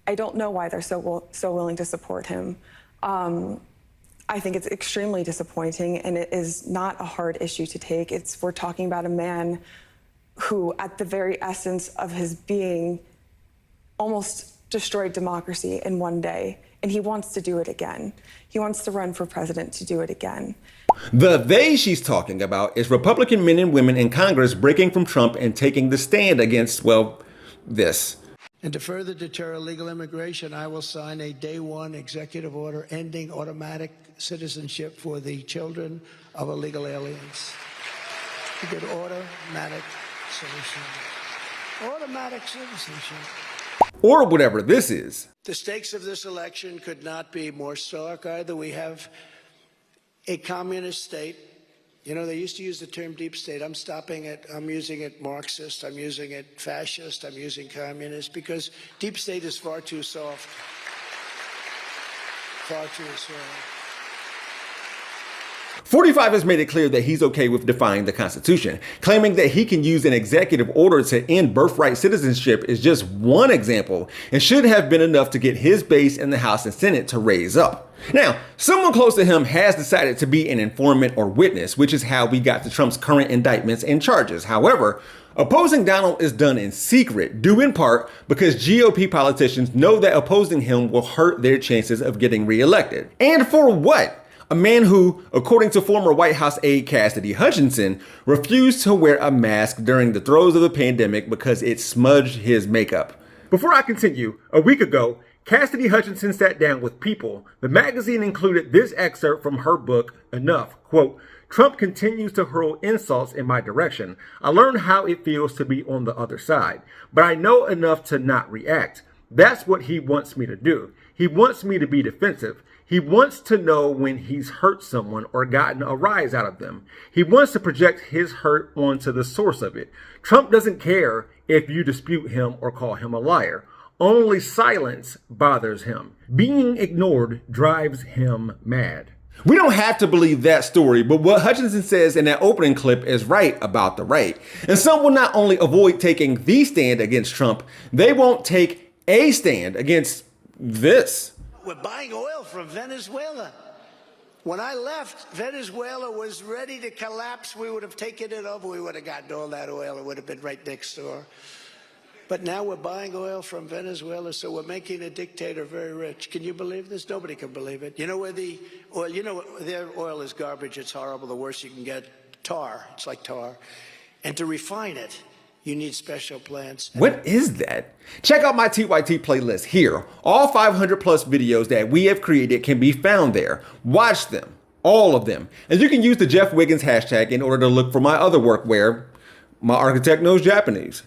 I don't know why they're so willing to support him. I think it's extremely disappointing, and it is not a hard issue to take. We're talking about a man who, at the very essence of his being, almost destroyed democracy in one day, and he wants to do it again. He wants to run for president to do it again. The they she's talking about is Republican men and women in Congress breaking from Trump and taking the stand against, well, this. And to further deter illegal immigration, I will sign a day one executive order ending automatic citizenship for the children of illegal aliens. You get automatic citizenship. Automatic citizenship. Or whatever this is. The stakes of this election could not be more stark. Either we have a communist state. You know, they used to use the term deep state. I'm stopping it. I'm using it Marxist. I'm using it fascist. I'm using communist because deep state is far too soft. Far too soft. 45 has made it clear that he's okay with defying the Constitution. Claiming that he can use an executive order to end birthright citizenship is just one example and should have been enough to get his base in the House and Senate to raise up. Now, someone close to him has decided to be an informant or witness, which is how we got to Trump's current indictments and charges. However, opposing Donald is done in secret, due in part because GOP politicians know that opposing him will hurt their chances of getting reelected. And for what? A man who, according to former White House aide Cassidy Hutchinson, refused to wear a mask during the throes of the pandemic because it smudged his makeup. Before I continue, a week ago, Cassidy Hutchinson sat down with People. The magazine included this excerpt from her book, Enough. Quote, "Trump continues to hurl insults in my direction. I learned how it feels to be on the other side, but I know enough to not react. That's what he wants me to do. He wants me to be defensive. He wants to know when he's hurt someone or gotten a rise out of them. He wants to project his hurt onto the source of it. Trump doesn't care if you dispute him or call him a liar. Only silence bothers him. Being ignored drives him mad." We don't have to believe that story, but what Hutchinson says in that opening clip is right about the right. And some will not only avoid taking the stand against Trump, they won't take a stand against this. We're buying oil from Venezuela. When I left, Venezuela was ready to collapse. We would have taken it over. We would have gotten all that oil. It would have been right next door. But now we're buying oil from Venezuela, so we're making a dictator very rich. Can you believe this? Nobody can believe it. You know where the oil, their oil is garbage. It's horrible. The worst you can get, tar. It's like tar. And to refine it, you need special plants. What is that? Check out my TYT playlist here. All 500 plus videos that we have created can be found there. Watch them, all of them. And you can use the Jeff Wiggins hashtag in order to look for my other work where my architect knows Japanese.